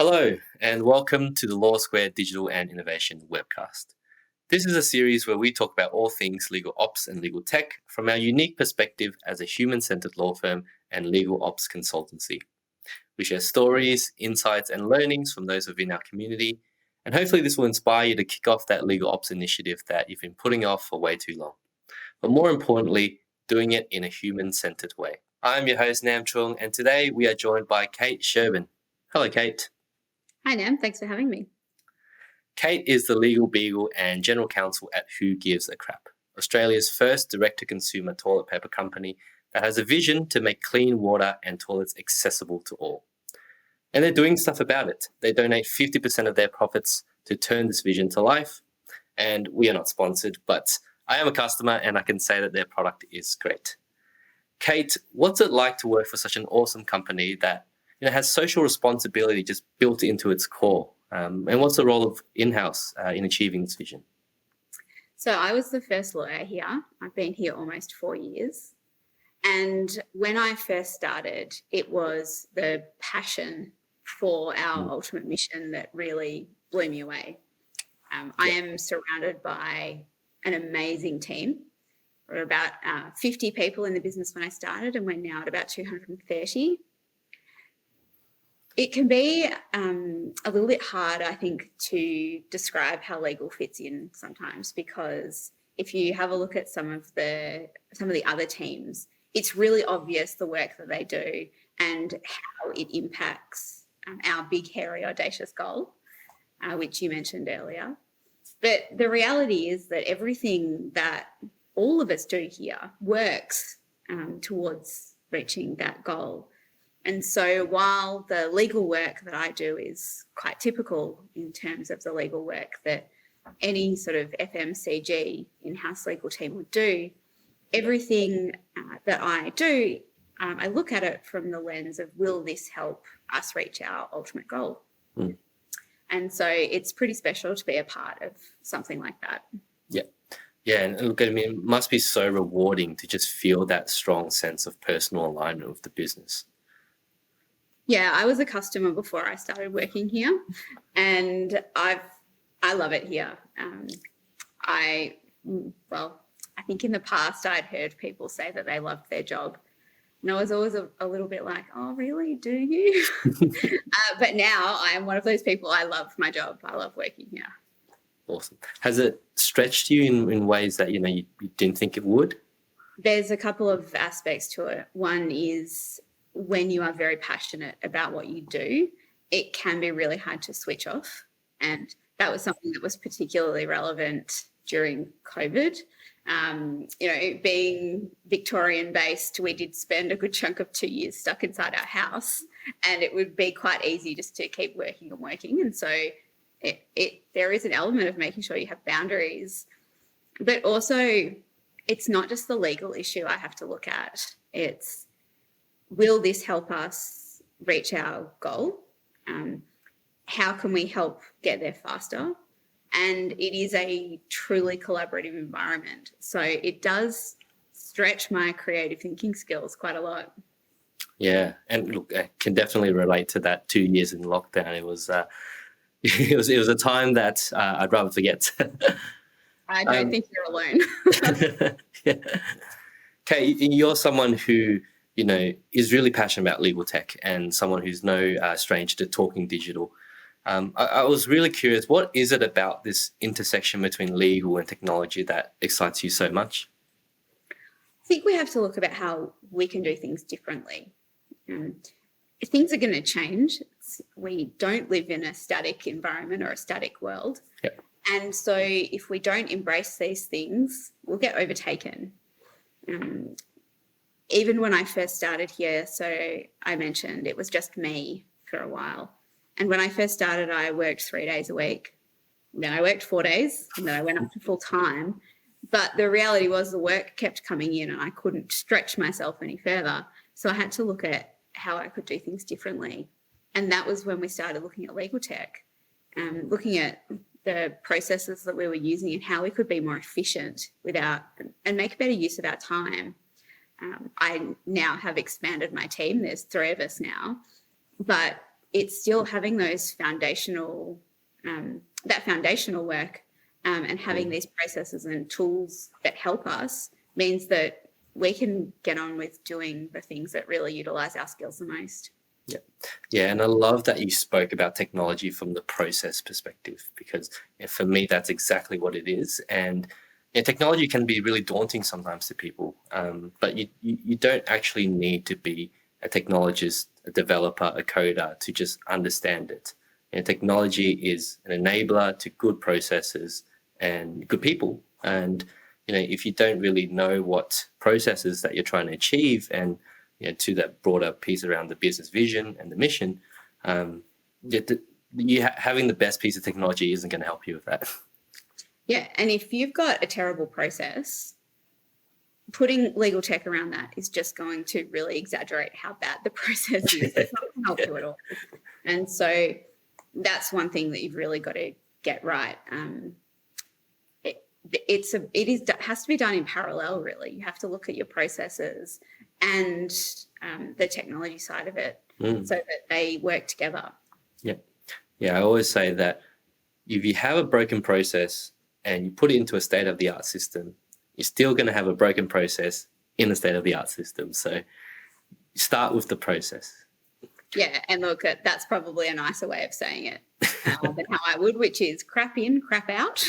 Hello, and welcome to the Law Square Digital and Innovation Webcast. This is a series where we talk about all things legal ops and legal tech from our unique perspective as a human centered law firm and legal ops consultancy. We share stories, insights, and learnings from those within our community, and hopefully, this will inspire you to kick off that legal ops initiative that you've been putting off for way too long. But more importantly, doing it in a human centered way. I'm your host, Truong, and today we are joined by Kate Sherburn. Hello, Kate. Hi, Nam. Thanks for having me. Kate is the legal beagle and general counsel at Who Gives a Crap, Australia's first direct-to-consumer toilet paper company that has a vision to make clean water and toilets accessible to all. And they're doing stuff about it. They donate 50% of their profits to turn this vision to life. And we are not sponsored, but I am a customer and I can say that their product is great. Kate, what's it like to work for such an awesome company that has social responsibility just built into its core? And what's the role of in-house in achieving this vision? So I was the first lawyer here. I've been here almost 4 years. And when I first started, it was the passion for our ultimate mission that really blew me away. I am surrounded by an amazing team. There were about 50 people in the business when I started, and we're now at about 230. It can be a little bit hard, I think, to describe how legal fits in sometimes, because if you have a look at some of the other teams, it's really obvious the work that they do and how it impacts our big, hairy, audacious goal, which you mentioned earlier. But the reality is that everything that all of us do here works towards reaching that goal. And so while the legal work that I do is quite typical in terms of the legal work that any sort of FMCG in-house legal team would do, everything that I do, I look at it from the lens of, will this help us reach our ultimate goal? Mm. And so it's pretty special to be a part of something like that. Yeah, and look, I mean, it must be so rewarding to just feel that strong sense of personal alignment with the business. Yeah, I was a customer before I started working here, and I love it here. I think in the past I'd heard people say that they loved their job, and I was always a little bit like, oh, really? Do you? But now I am one of those people. I love my job. I love working here. Awesome. Has it stretched you in ways that you didn't think it would? There's a couple of aspects to it. One is, when you are very passionate about what you do, it can be really hard to switch off. And that was something that was particularly relevant during COVID. Being Victorian based, we did spend a good chunk of 2 years stuck inside our house, and it would be quite easy just to keep working and working. And so there is an element of making sure you have boundaries, but also it's not just the legal issue I have to look at. It's, will this help us reach our goal? How can we help get there faster? And it is a truly collaborative environment. So it does stretch my creative thinking skills quite a lot. Yeah, and look, I can definitely relate to that 2 years in lockdown. It was it was a time that I'd rather forget. I don't think you're alone. Yeah. Okay, you're someone who is really passionate about legal tech and someone who's no stranger to talking digital. I was really curious, what is it about this intersection between legal and technology that excites you so much? I think we have to look about how we can do things differently. Things are going to change. We don't live in a static environment or a static world. Yep. And so if we don't embrace these things, we'll get overtaken. Even when I first started here, so I mentioned it was just me for a while. And when I first started, I worked 3 days a week. Then I worked 4 days, and then I went up to full time. But the reality was the work kept coming in and I couldn't stretch myself any further. So I had to look at how I could do things differently. And that was when we started looking at legal tech, looking at the processes that we were using and how we could be more efficient and make better use of our time. I now have expanded my team. There's 3 of us now, but it's still having those foundational work, and having these processes and tools that help us means that we can get on with doing the things that really utilize our skills the most. Yeah, and I love that you spoke about technology from the process perspective, because for me, that's exactly what it is. And technology can be really daunting sometimes to people, but you don't actually need to be a technologist, a developer, a coder to just understand it. Technology is an enabler to good processes and good people. And if you don't really know what processes that you're trying to achieve, and to that broader piece around the business vision and the mission, having the best piece of technology isn't going to help you with that. Yeah, and if you've got a terrible process, putting legal tech around that is just going to really exaggerate how bad the process is. It's not going to help you at all. And so that's one thing that you've really got to get right. It has to be done in parallel, really. You have to look at your processes and the technology side of it so that they work together. Yeah, I always say that if you have a broken process and you put it into a state-of-the-art system, you're still going to have a broken process in the state-of-the-art system. So start with the process. Yeah, and look, that's probably a nicer way of saying it than how I would, which is crap in, crap out.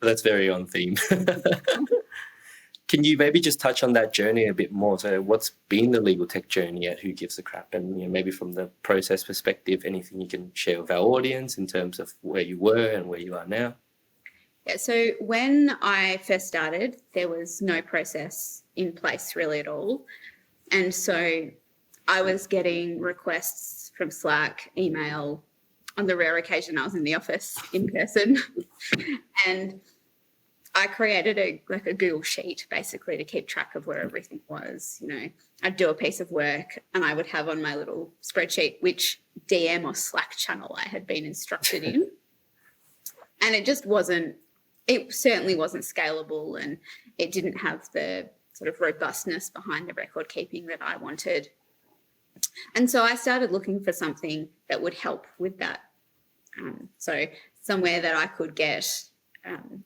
That's very on theme. Can you maybe just touch on that journey a bit more? So what's been the legal tech journey at Who Gives a Crap? And maybe from the process perspective, anything you can share with our audience in terms of where you were and where you are now? Yeah, so when I first started, there was no process in place really at all. And so I was getting requests from Slack, email, on the rare occasion I was in the office in person. And I created a Google sheet basically to keep track of where everything was. I'd do a piece of work and I would have on my little spreadsheet which DM or Slack channel I had been instructed in. And it certainly wasn't scalable, and it didn't have the sort of robustness behind the record keeping that I wanted. And so I started looking for something that would help with that. So somewhere that I could get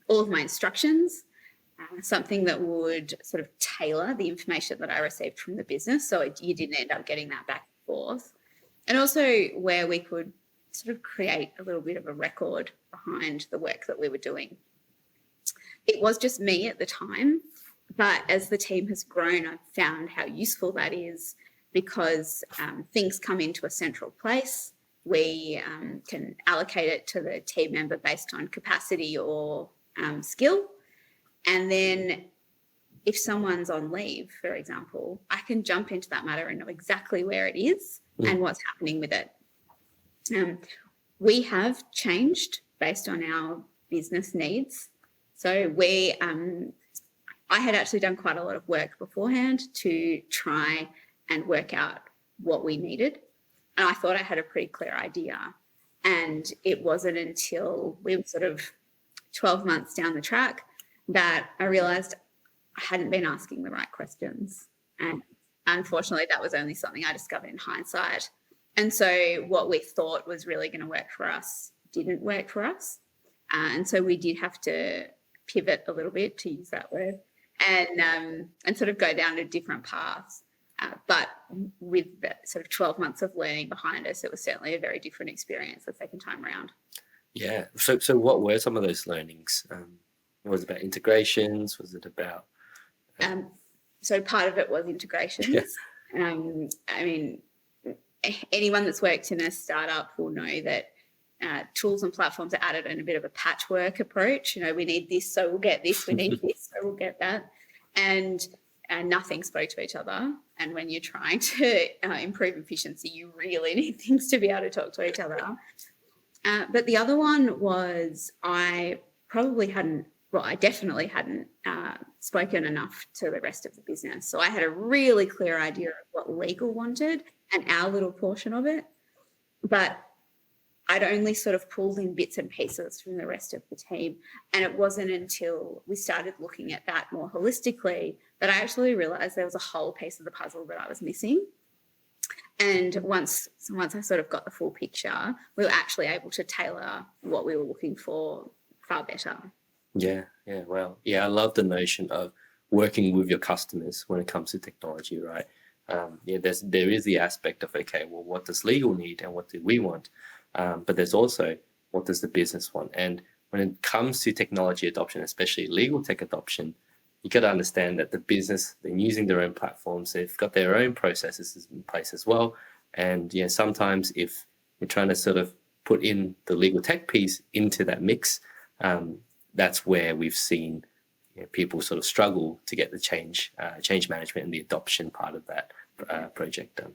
all of my instructions, something that would sort of tailor the information that I received from the business so you didn't end up getting that back and forth. And also where we could sort of create a little bit of a record behind the work that we were doing. It was just me at the time, but as the team has grown, I've found how useful that is, because things come into a central place. We can allocate it to the team member based on capacity or skill. And then if someone's on leave, for example, I can jump into that matter and know exactly where it is and what's happening with it. We have changed based on our business needs. So I had actually done quite a lot of work beforehand to try and work out what we needed. And I thought I had a pretty clear idea. And it wasn't until we were sort of 12 months down the track that I realised I hadn't been asking the right questions. And unfortunately, that was only something I discovered in hindsight. And so what we thought was really going to work for us didn't work for us. And so we did have to pivot a little bit, to use that word, and sort of go down a different path. But with the sort of 12 months of learning behind us, it was certainly a very different experience the second time around. Yeah. So what were some of those learnings? Was it about integrations? Was it about... So part of it was integrations. Yeah. I mean, anyone that's worked in a startup will know that tools and platforms are added in a bit of a patchwork approach. We need this, so we'll get this. We need this, so we'll get that. And nothing spoke to each other. And when you're trying to improve efficiency, you really need things to be able to talk to each other. But the other one was I definitely hadn't spoken enough to the rest of the business. So I had a really clear idea of what legal wanted and our little portion of it. But I'd only sort of pulled in bits and pieces from the rest of the team. And it wasn't until we started looking at that more holistically that I actually realised there was a whole piece of the puzzle that I was missing. And once I sort of got the full picture, we were actually able to tailor what we were looking for far better. Yeah, well, yeah, I love the notion of working with your customers when it comes to technology, right? There is the aspect of, okay, well, what does legal need and what do we want? But there's also, what does the business want? And when it comes to technology adoption, especially legal tech adoption, you got to understand that the business, they're using their own platforms, they've got their own processes in place as well. And sometimes if you're trying to sort of put in the legal tech piece into that mix, that's where we've seen people sort of struggle to get the change management and the adoption part of that project done.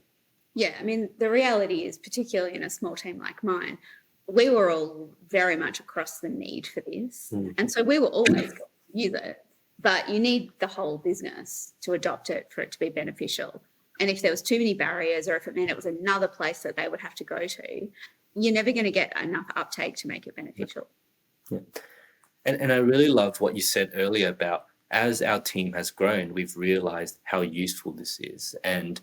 Yeah, I mean, the reality is, particularly in a small team like mine, we were all very much across the need for this. And so we were always going to use it, but you need the whole business to adopt it for it to be beneficial. And if there was too many barriers, or if it meant it was another place that they would have to go to, you're never going to get enough uptake to make it beneficial. Yeah. And I really loved what you said earlier about, as our team has grown, we've realized how useful this is. And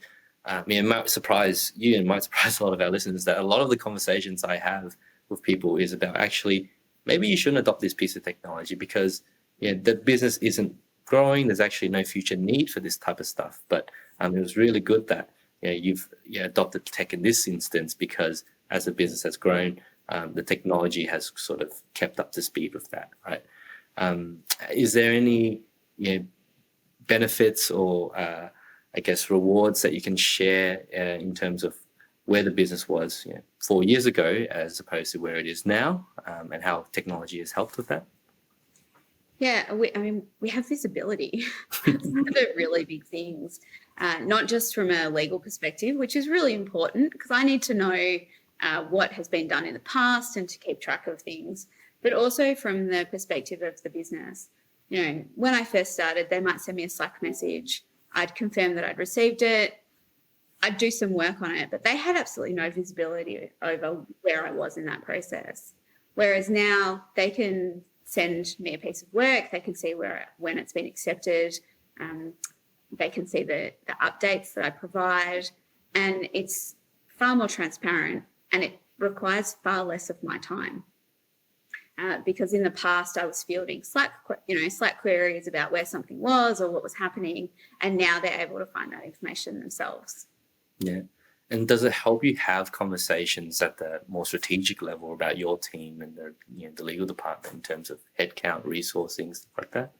it might surprise you and might surprise a lot of our listeners that a lot of the conversations I have with people is about, actually, maybe you shouldn't adopt this piece of technology because the business isn't growing. There's actually no future need for this type of stuff. But it was really good that you've adopted tech in this instance, because as the business has grown, the technology has sort of kept up to speed with that, right? Is there any benefits or I guess rewards that you can share in terms of where the business was 4 years ago as opposed to where it is now, and how technology has helped with that? Yeah, we have visibility. It's one of the really big things, not just from a legal perspective, which is really important because I need to know what has been done in the past and to keep track of things, but also from the perspective of the business. When I first started, they might send me a Slack message. I'd confirm that I'd received it. I'd do some work on it, but they had absolutely no visibility over where I was in that process. Whereas now they can send me a piece of work. They can see when it's been accepted. They can see the updates that I provide, and it's far more transparent, and it requires far less of my time. Because in the past I was fielding Slack queries about where something was or what was happening, and now they're able to find that information themselves. Yeah. And does it help you have conversations at the more strategic level about your team and the legal department in terms of headcount, resourcing, stuff like that?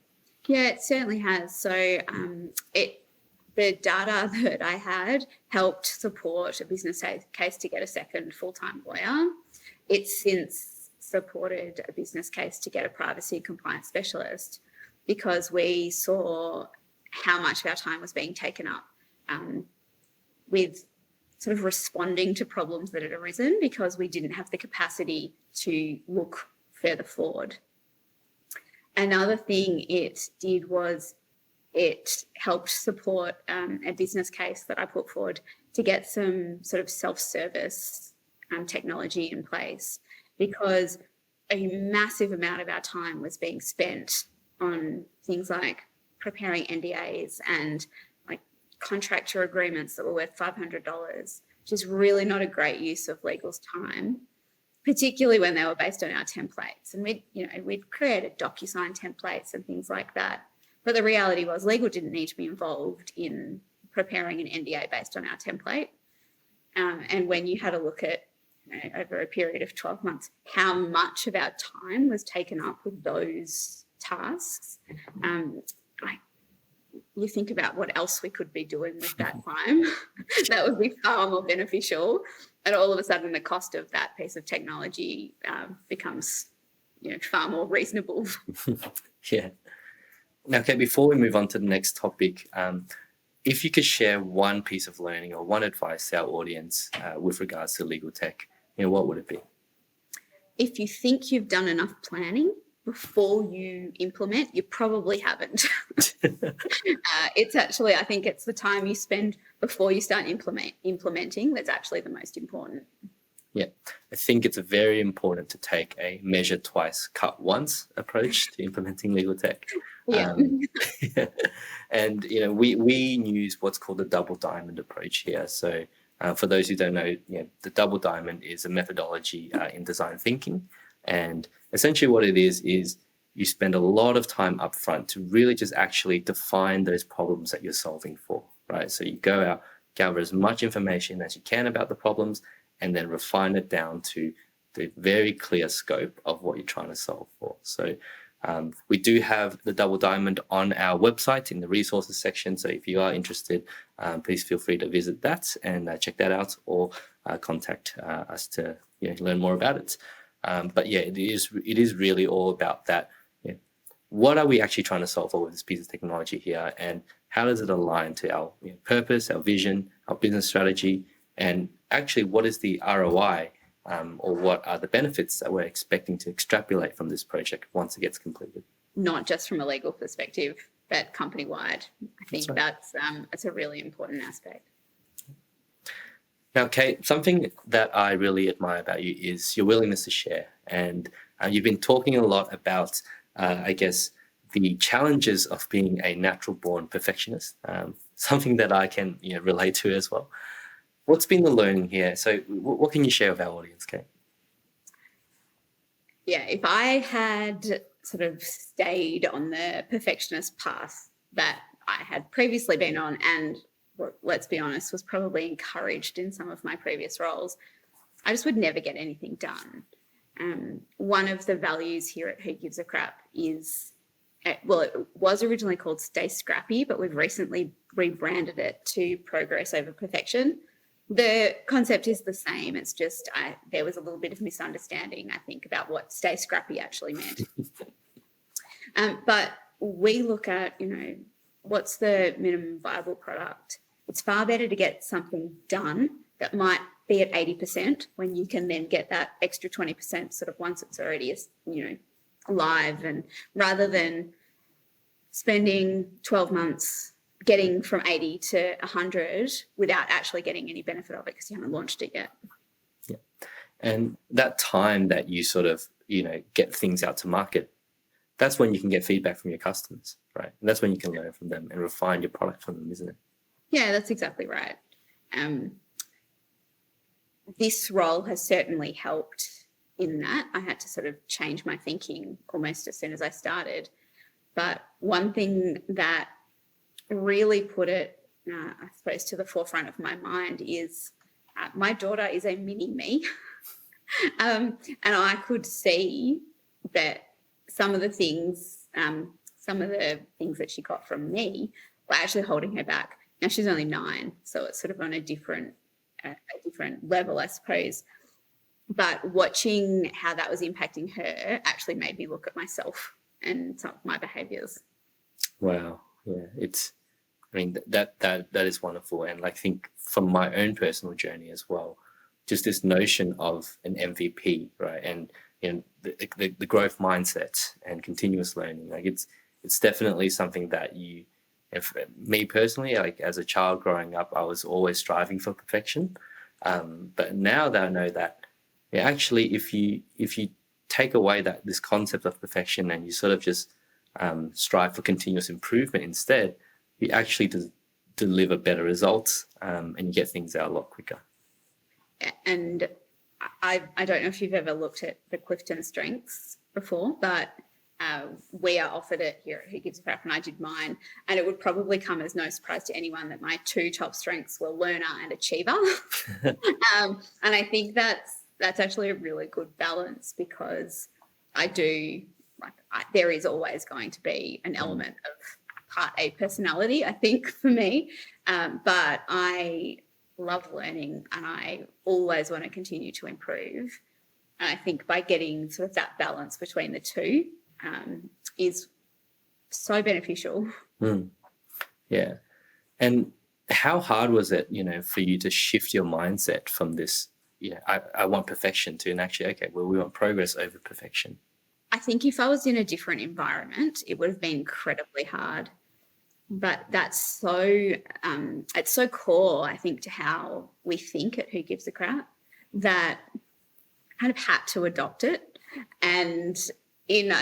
Yeah, it certainly has. So the data that I had helped support a business case to get a second full-time lawyer. It's since supported a business case to get a privacy and compliance specialist, because we saw how much of our time was being taken up with sort of responding to problems that had arisen because we didn't have the capacity to look further forward. Another thing it did was it helped support a business case that I put forward to get some sort of self-service technology in place, because a massive amount of our time was being spent on things like preparing NDAs and like contractor agreements that were worth $500, which is really not a great use of legal's time, particularly when they were based on our templates. And we'd created DocuSign templates and things like that. But the reality was legal didn't need to be involved in preparing an NDA based on our template. And when you had a look at, over a period of 12 months, how much of our time was taken up with those tasks, you think about what else we could be doing with that time. That would be far more beneficial. And all of a sudden, the cost of that piece of technology becomes far more reasonable. Yeah. Now, Kate, before we move on to the next topic, if you could share one piece of learning or one advice to our audience with regards to legal tech, what would it be? If you think you've done enough planning before you implement, you probably haven't. It's actually, I think it's the time you spend before you start implementing that's actually the most important. Yeah, I think it's very important to take a measure twice, cut once approach to implementing legal tech. Yeah. And we use what's called the double diamond approach here. So For those who don't know, the double diamond is a methodology in design thinking. And essentially what it is you spend a lot of time up front to really just actually define those problems that you're solving for, right? So you go out, gather as much information as you can about the problems, and then refine it down to the very clear scope of what you're trying to solve for. So we do have the double diamond on our website in the resources section. So if you are interested, please feel free to visit that and check that out, or contact us to learn more about it. But yeah, it is really all about that. What are we actually trying to solve for with this piece of technology here, and how does it align to our purpose, our vision, our business strategy, and actually what is the ROI, or what are the benefits that we're expecting to extrapolate from this project once it gets completed? Not just from a legal perspective, but company-wide. I think that's a really important aspect. Now, Kate, something that I really admire about you is your willingness to share. And you've been talking a lot about, I guess, the challenges of being a natural-born perfectionist, something that I can relate to as well. What's been the learning here? So what can you share with our audience, Kate? Yeah, if I had sort of stayed on the perfectionist path that I had previously been on, and let's be honest, was probably encouraged in some of my previous roles, I just would never get anything done. One of the values here at Who Gives a Crap is, well, it was originally called Stay Scrappy, but we've recently rebranded it to Progress Over Perfection. The concept is the same. It's just there was a little bit of misunderstanding, I think, about what Stay Scrappy actually meant. But we look at, what's the minimum viable product? It's far better to get something done that might be at 80% when you can then get that extra 20% sort of once it's already, live, and rather than spending 12 months getting from 80 to 100 without actually getting any benefit of it because you haven't launched it yet. Yeah. And that time that you sort of, get things out to market, that's when you can get feedback from your customers, right? And that's when you can learn from them and refine your product from them, isn't it? Yeah, that's exactly right. This role has certainly helped in that. I had to sort of change my thinking almost as soon as I started. But one thing that really put it, I suppose, to the forefront of my mind is my daughter is a mini me. And I could see that some of the things that she got from me were actually holding her back. Now she's only 9, so it's sort of on a different level, I suppose. But watching how that was impacting her actually made me look at myself and some of my behaviours. Wow, yeah, that is wonderful, and I think from my own personal journey as well, just this notion of an MVP, right, and the growth mindset and continuous learning, like it's definitely something that me personally, like as a child growing up, I was always striving for perfection, but now that I know that, actually, if you take away this concept of perfection and you sort of just strive for continuous improvement instead, you actually deliver better results, and you get things out a lot quicker. And I don't know if you've ever looked at the Clifton Strengths before, but we are offered it here at Who Gives a Crap, and I did mine, and it would probably come as no surprise to anyone that my 2 top strengths were learner and achiever. And I think that's actually a really good balance, because there is always going to be an element of part A personality, I think, for me, but I love learning and I always want to continue to improve. And I think by getting sort of that balance between the two is so beneficial. Yeah. And how hard was it, for you to shift your mindset from this, I want perfection, to and actually, okay, well, we want progress over perfection? I think if I was in a different environment, it would have been incredibly hard. But that's it's so core, I think, to how we think at Who Gives a Crap, that I kind of had to adopt it. And in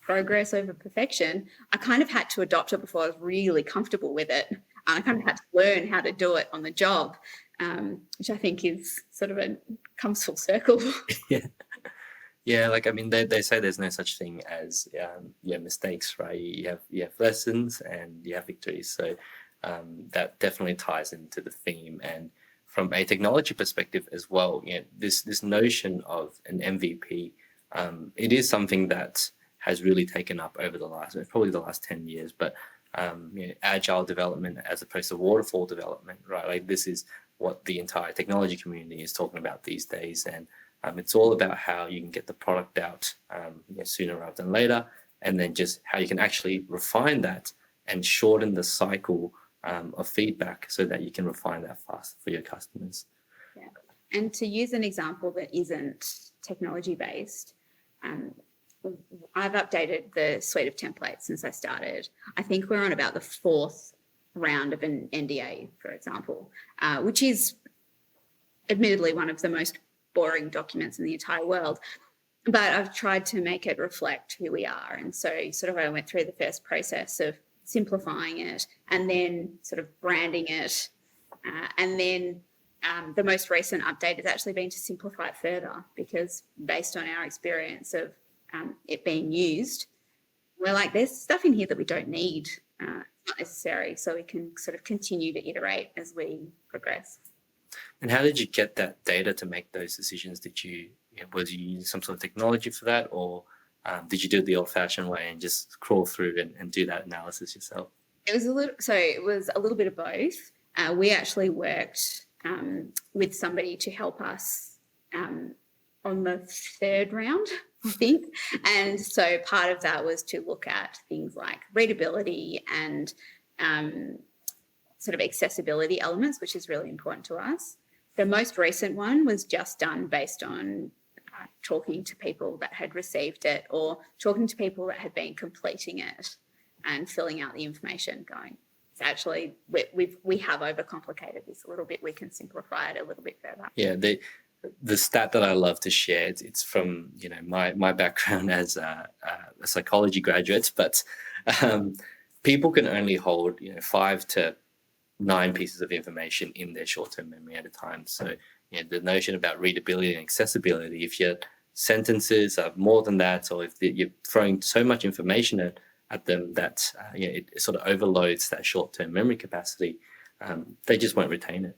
progress over perfection, I kind of had to adopt it before I was really comfortable with it. I kind of had to learn how to do it on the job, which I think is sort of comes full circle. Yeah. Yeah, like I mean, they say there's no such thing as mistakes, right? You have lessons and you have victories. So that definitely ties into the theme. And from a technology perspective as well, this notion of an MVP, it is something that has really taken up over probably the last 10 years. But agile development as opposed to waterfall development, right? Like this is what the entire technology community is talking about these days, and it's all about how you can get the product out sooner rather than later, and then just how you can actually refine that and shorten the cycle of feedback so that you can refine that fast for your customers. Yeah. And to use an example that isn't technology based, I've updated the suite of templates since I started. I think we're on about the 4th round of an NDA, for example, which is admittedly one of the most boring documents in the entire world, but I've tried to make it reflect who we are. And so sort of I went through the first process of simplifying it and then sort of branding it. And then the most recent update has actually been to simplify it further, because based on our experience of it being used, we're like, there's stuff in here that we don't need. It's not necessary. So we can sort of continue to iterate as we progress. And how did you get that data to make those decisions? Was you using some sort of technology for that, or did you do it the old-fashioned way and just crawl through and do that analysis yourself? It was a little bit of both. We actually worked with somebody to help us on the 3rd round, I think. And so part of that was to look at things like readability and sort of accessibility elements, which is really important to us. The most recent one was just done based on talking to people that had received it, or talking to people that had been completing it and filling out the information, going, it's actually, we have overcomplicated this a little bit. We can simplify it a little bit further. Yeah, the stat that I love to share, it's from my background as a psychology graduate, but people can only hold 5 to 9 pieces of information in their short-term memory at a time. So the notion about readability and accessibility, if your sentences are more than that, or if you're throwing so much information at them that it sort of overloads that short-term memory capacity, they just won't retain it.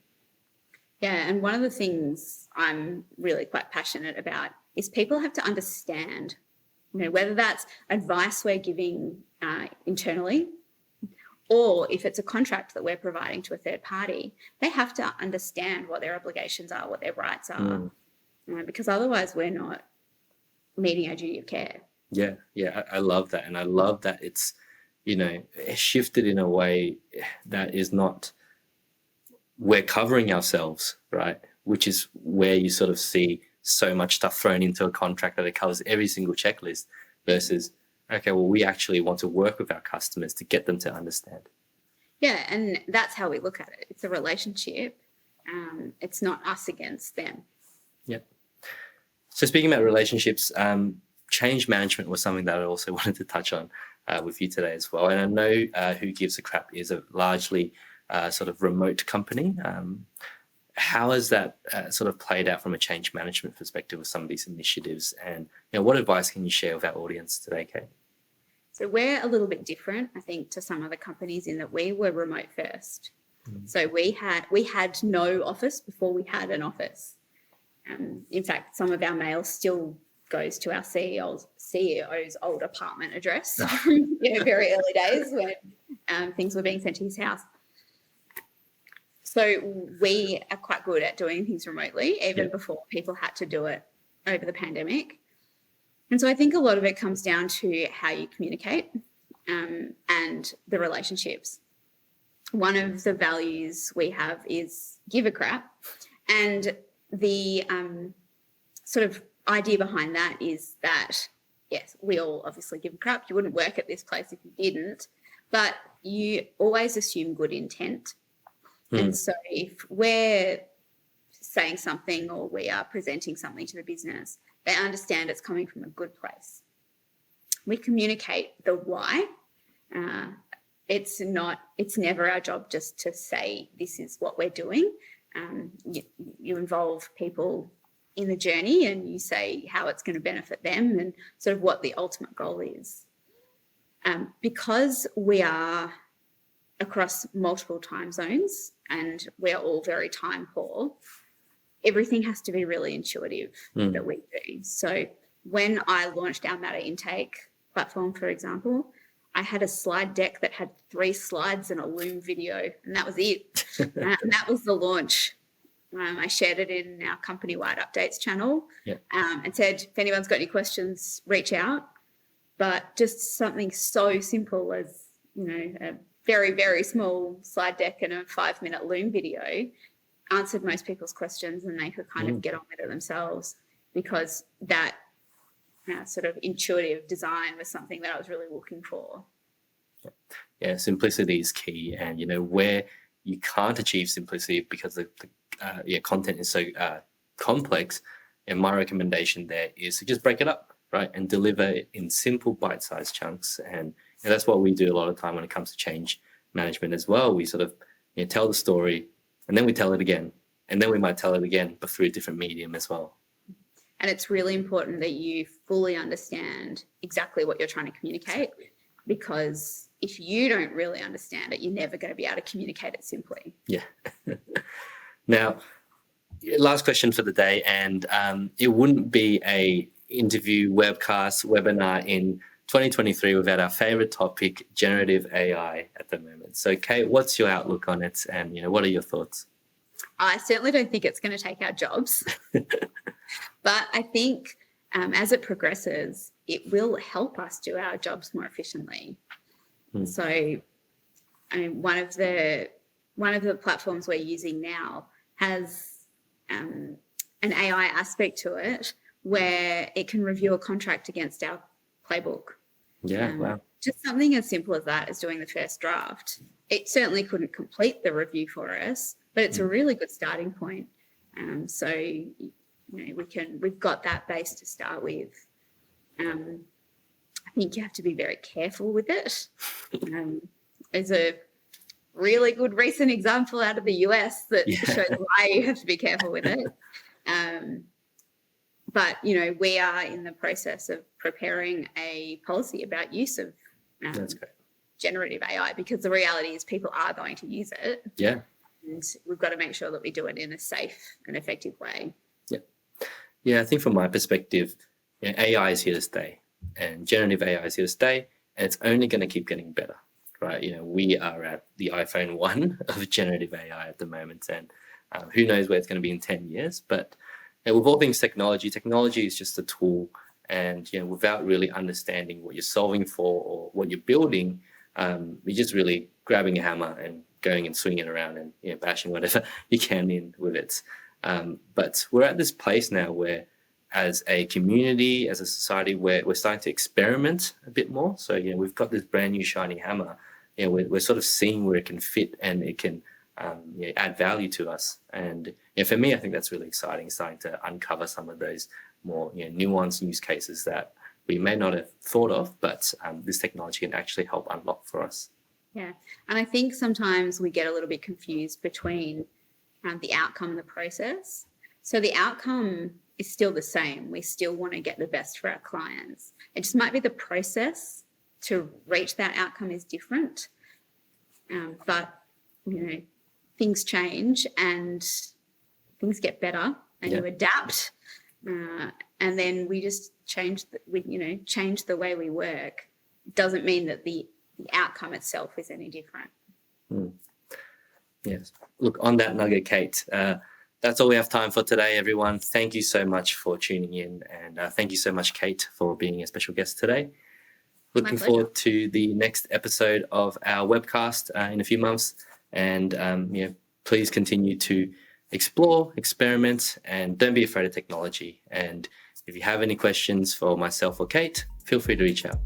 Yeah, and one of the things I'm really quite passionate about is people have to understand, whether that's advice we're giving internally, or if it's a contract that we're providing to a third party, they have to understand what their obligations are, what their rights are, because otherwise we're not meeting our duty of care. Yeah, I love that. And I love that it's, shifted in a way that is not, we're covering ourselves, right? Which is where you sort of see so much stuff thrown into a contract that it covers every single checklist, versus, okay, well, we actually want to work with our customers to get them to understand. Yeah, and that's how we look at it. It's a relationship. It's not us against them. Yeah. So speaking about relationships, change management was something that I also wanted to touch on with you today as well. And I know Who Gives a Crap is a largely sort of remote company. How has that sort of played out from a change management perspective with some of these initiatives? And what advice can you share with our audience today, Kate? So we're a little bit different, I think, to some other companies in that we were remote first. So we had no office before we had an office. In fact, some of our mail still goes to our CEO's old apartment address from very early days when things were being sent to his house. So we are quite good at doing things remotely, even before people had to do it over the pandemic. And so I think a lot of it comes down to how you communicate and the relationships. One of the values we have is give a crap. And the sort of idea behind that is that, yes, we all obviously give a crap. You wouldn't work at this place if you didn't, but you always assume good intent. And so if we're saying something or we are presenting something to the business, they understand it's coming from a good place. We communicate the why it's never our job just to say this is what we're doing. You involve people in the journey and you say how it's going to benefit them and sort of what the ultimate goal is. Because we are across multiple time zones and we're all very time poor, everything has to be really intuitive that we do. So when I launched our matter intake platform, for example, I had a slide deck that had 3 slides and a Loom video, and that was it. And that was the launch. I shared it in our company-wide updates channel and said, if anyone's got any questions, reach out. But just something so simple as, a very, very small slide deck and a 5-minute Loom video answered most people's questions, and they could kind of get on with it themselves, because that sort of intuitive design was something that I was really looking for. Yeah, simplicity is key. And, where you can't achieve simplicity because the content is so complex, and my recommendation there is to just break it up, right, and deliver it in simple bite-sized chunks. And that's what we do a lot of time when it comes to change management as well. We sort of tell the story, and then we tell it again, and then we might tell it again, but through a different medium as well. And it's really important that you fully understand exactly what you're trying to communicate, because if you don't really understand it, you're never going to be able to communicate it simply. Yeah. Now, last question for the day, and it wouldn't be a interview, webcast, webinar in 2023 without our favorite topic, generative AI at the moment. So, Kate, what's your outlook on it, and what are your thoughts? I certainly don't think it's going to take our jobs, but I think as it progresses, it will help us do our jobs more efficiently. So, I mean, one of the platforms we're using now has an AI aspect to it where it can review a contract against our playbook. Yeah, wow. Just something as simple as that, as doing the first draft. It certainly couldn't complete the review for us, but it's a really good starting point. So, we've got that base to start with. I think you have to be very careful with it. There's a really good recent example out of the US that shows why you have to be careful with it. But, we are in the process of preparing a policy about use of generative AI, because the reality is people are going to use it. Yeah. And we've got to make sure that we do it in a safe and effective way. Yeah, I think from my perspective, AI is here to stay, and generative AI is here to stay, and it's only going to keep getting better, right? We are at the iPhone 1 of generative AI at the moment, and who knows where it's going to be in 10 years. But with all things technology is just a tool, and without really understanding what you're solving for or what you're building, you're just really grabbing a hammer and going and swinging around and bashing whatever you can in with it. But we're at this place now where, as a community, as a society, we're starting to experiment a bit more. So we've got this brand new shiny hammer. We're sort of seeing where it can fit and it can add value to us. And for me, I think that's really exciting, starting to uncover some of those more nuanced use cases that we may not have thought of, but this technology can actually help unlock for us. Yeah, and I think sometimes we get a little bit confused between the outcome and the process. So the outcome is still the same. We still want to get the best for our clients. It just might be the process to reach that outcome is different. But, things change and things get better, and you adapt. And then we just change the way we work. It doesn't mean that the outcome itself is any different. Yes. Look, on that nugget, Kate, that's all we have time for today, everyone. Thank you so much for tuning in, and thank you so much, Kate, for being a special guest today. Looking forward to the next episode of our webcast in a few months, and please continue to explore, experiment, and don't be afraid of technology. And if you have any questions for myself or Kate, feel free to reach out.